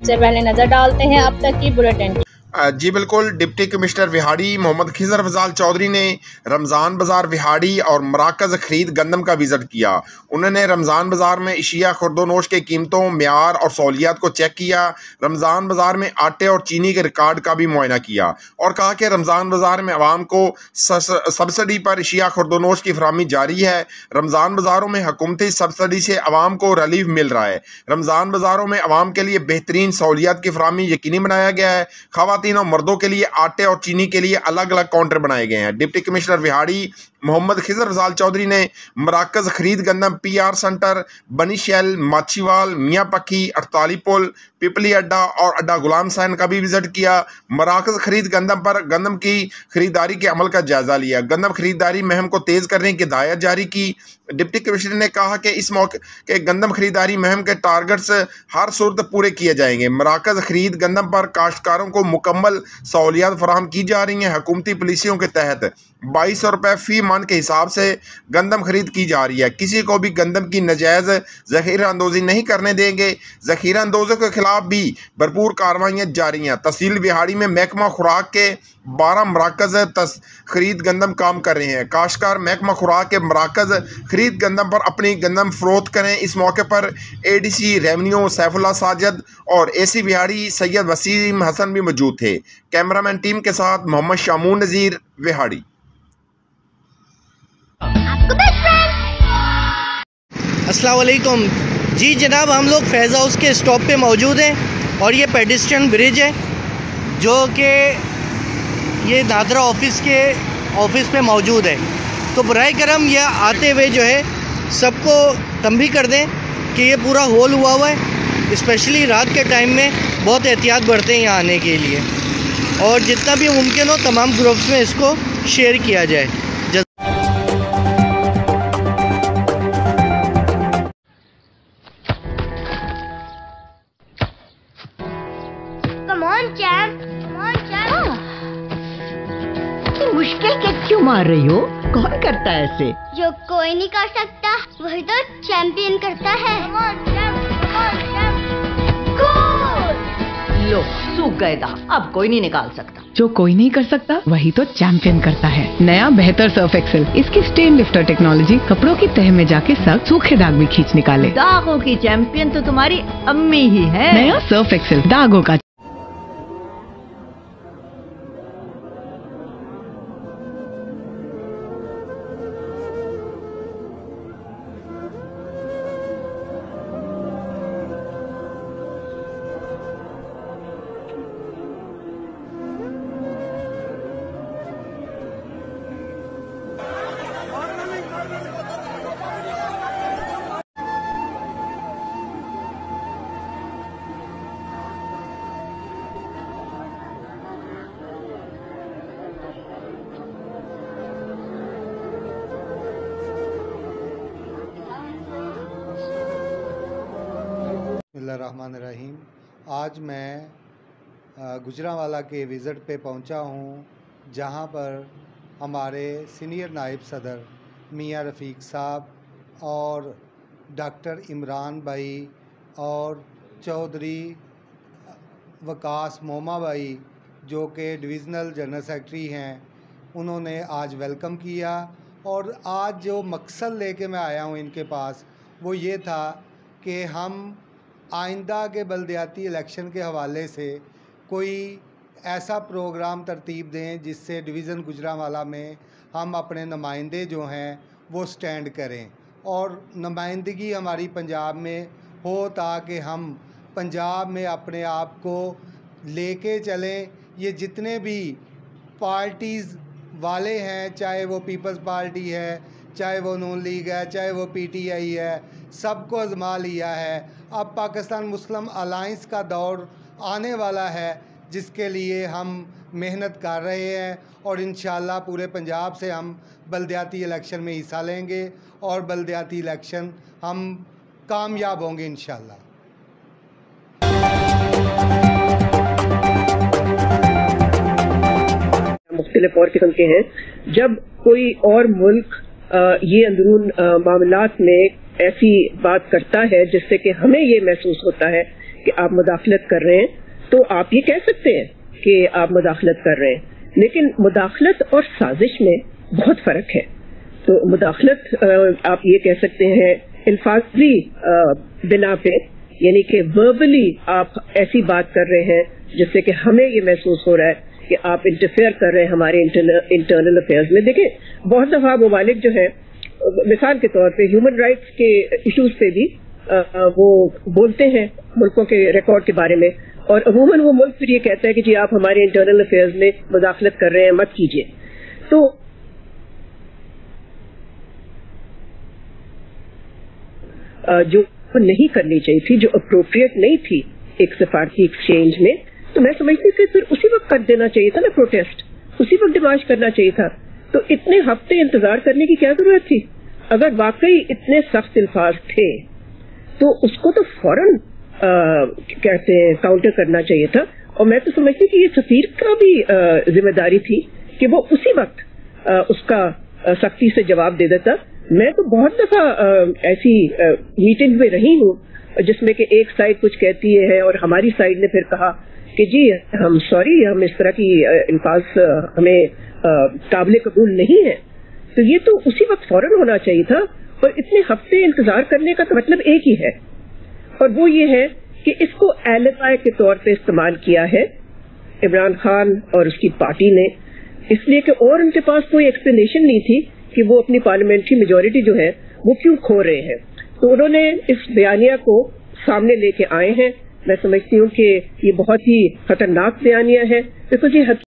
से पहले नजर डालते हैं अब तक की बुलेटिन। जी बिल्कुल, डिप्टी कमिश्नर विहाड़ी मोहम्मद खिजर फजाल चौधरी ने रमज़ान बाज़ार विहाड़ी और मराकज़ खरीद गंदम का विज़िट किया। उन्होंने रमज़ान बाज़ार में इशिया खुर्दोनोश के कीमतों, म्यार और सहूलियात को चेक किया। रमज़ान बाज़ार में आटे और चीनी के रिकॉर्ड का भी मुआयना किया और कहा कि रमज़ान बाज़ार में आवाम को सब्सिडी पर इशिया खुर्दोनोश की फराहमी जारी है। रमज़ान बाज़ारों में हुकूमती सब्सिडी से आवाम को रिलीफ मिल रहा है। रमज़ान बाज़ारों में आवाम के लिए बेहतरीन सहूलियात की फराहमी यकीनी बनाया गया है। खवातीन और मर्दों के लिए आटे और चीनी के लिए अलग अलग काउंटर बनाए गए हैं। डिप्टी कमिश्नर विहाड़ी मोहम्मद खिजर फजाल चौधरी ने मराकज़ खरीद गंदम PR सेंटर, बनी शैल, माछीवाल, मियाँ पक्की, 48 पुल, पिपली अड्डा और अड्डा गुलाम सैन का भी विजिट किया। मराकज़ खरीद गंदम पर गंदम की खरीदारी के अमल का जायजा लिया। गंदम खरीदारी मुहिम को तेज करने की हिदायत जारी की। डिप्टी कमिश्नर ने कहा कि इस मौके के गंदम खरीदारी मुहिम के टारगेट्स हर सूरत पूरे किए जाएंगे। मराकज़ खरीद गंदम पर काश्तकारों को मुकम्मल सहूलियात फराहम की जा रही हैं। हुकूमती पॉलिसियों के तहत 2200 रुपये फी मन के हिसाब से गंदम खरीद की जा रही है। किसी को भी गंदम की नजायज़ ज़ख़ीरा अंदोज़ी नहीं करने देंगे। ज़ख़ीरा अंदोज़ों के खिलाफ भी भरपूर कार्रवाइयाँ जारी हैं। तहसील बिहाड़ी में महकमा खुराक के 12 मराकज़ खरीद गंदम काम कर रहे हैं। काश्तकार महकमा खुराक के मराकज़ खरीद गंदम पर अपनी गंदम फरोख्त करें। इस मौके पर ADC रेवन्यू सैफुल्लाह साजिद और AC बिहाड़ी सैयद वसीम हसन भी मौजूद थे। कैमरामैन टीम के साथ मोहम्मद शामून नज़ीर विहाड़ी। अस्सलाम वालेकुम जी जनाब, हम लोग फैज़ हाउस के स्टॉप पे मौजूद हैं और ये पेडिस्ट्रियन ब्रिज है जो कि ये दादरा ऑफिस पे मौजूद है। तो बराए करम यह आते हुए जो है सबको तंबीह कर दें कि ये पूरा होल हुआ है। स्पेशली रात के टाइम में बहुत एहतियात बरतें यहाँ आने के लिए और जितना भी मुमकिन हो तमाम ग्रुप्स में इसको शेयर किया जाए। हार रही हो? कौन करता है ऐसे? जो कोई नहीं कर सकता वही तो चैंपियन करता है। लो सूख गए दाग, अब कोई नहीं निकाल सकता। जो कोई नहीं कर सकता वही तो चैंपियन करता है। नया बेहतर सर्फ एक्सेल, इसकी स्टेन लिफ्टर टेक्नोलॉजी कपड़ों की तह में जाके सख्त सूखे दाग भी खींच निकाले। दागों की चैंपियन तो तुम्हारी अम्मी ही है। नया सर्फ एक्सेल, दागों का। बिस्मिल्लाहिर्रहमानिर्रहीम। आज मैं गुजरांवाला के विज़िट पे पहुंचा हूं, जहां पर हमारे सीनियर नायब सदर मियां रफ़ीक साहब और डॉक्टर इमरान भाई और चौधरी वकास मोमा भाई जो कि डिविज़नल जनरल सेक्रेटरी हैं, उन्होंने आज वेलकम किया। और आज जो मकसद लेके मैं आया हूं इनके पास वो ये था कि हम आइंदा के बलदियाती इलेक्शन के हवाले से कोई ऐसा प्रोग्राम तरतीब दें जिससे डिवीज़न गुजरांवाला में हम अपने नुमाइंदे जो हैं वो स्टैंड करें और नुमाइंदगी हमारी पंजाब में हो, ताकि हम पंजाब में अपने आप को लेके चलें। ये जितने भी पार्टीज़ वाले हैं, चाहे वो पीपल्स पार्टी है, चाहे वो नून लीग है, चाहे वो पीटीआई है, सबको आजमा लिया है। अब पाकिस्तान मुस्लिम अलायंस का दौर आने वाला है जिसके लिए हम मेहनत कर रहे हैं और इंशाअल्लाह पूरे पंजाब से हम बलदियाती इलेक्शन में हिस्सा लेंगे और बलदियाती इलेक्शन हम कामयाब होंगे इंशाअल्लाह। मुख्तलिफ और किस्म के हैं। जब कोई और मुल्क ये अंदरून मामलात में ऐसी बात करता है जिससे कि हमें ये महसूस होता है कि आप मुदाखलत कर रहे हैं, तो आप ये कह सकते हैं कि आप मुदाखलत कर रहे हैं, लेकिन मुदाखलत और साजिश में बहुत फ़र्क है। तो मुदाखलत आप ये कह सकते हैं अल्फाजी बिना पे, यानी कि वर्बली आप ऐसी बात कर रहे हैं जिससे कि हमें ये महसूस हो रहा है कि आप इंटरफेयर कर रहे हैं हमारे इंटरनल अफेयर्स में। देखिए, बहुत दफ़ा ममालिक जो है, मिसाल के तौर पे ह्यूमन राइट्स के इश्यूज पे भी वो बोलते हैं मुल्कों के रिकॉर्ड के बारे में, और अमूमन वो मुल्क फिर ये कहता है कि जी आप हमारे इंटरनल अफेयर्स में मुदाखलत कर रहे हैं, मत कीजिए। तो जो नहीं करनी चाहिए थी, जो अप्रोप्रिएट नहीं थी एक सफारती एक्सचेंज में, तो मैं समझती थी फिर उसी वक्त कर देना चाहिए था ना, प्रोटेस्ट उसी वक्त डिमांड करना चाहिए था। तो इतने हफ्ते इंतजार करने की क्या जरूरत थी? अगर वाकई इतने सख्त अल्फाज थे तो उसको तो फौरन कहते हैं काउंटर करना चाहिए था। और मैं तो समझती कि ये सफीर का भी जिम्मेदारी थी कि वो उसी वक्त उसका सख्ती से जवाब दे देता। मैं तो बहुत दफा ऐसी मीटिंग में रही हूँ जिसमें कि एक साइड कुछ कहती है और हमारी साइड ने फिर कहा कि जी हम सॉरी, हम इस तरह की अल्फाज हमें काबिल कबूल नहीं है। तो ये तो उसी वक्त फौरन होना चाहिए था। और इतने हफ्ते इंतजार करने का तो मतलब एक ही है, और वो ये है कि इसको एलिबाई के तौर पे इस्तेमाल किया है इमरान खान और उसकी पार्टी ने, इसलिए कि और उनके पास कोई एक्सप्लेनेशन नहीं थी कि वो अपनी पार्लियामेंट्री मेजोरिटी जो है वो क्यों खो रहे हैं। तो उन्होंने इस बयानिया को सामने लेके आए हैं। मैं समझती हूँ कि ये बहुत ही खतरनाक बयानिया है। देखो जी,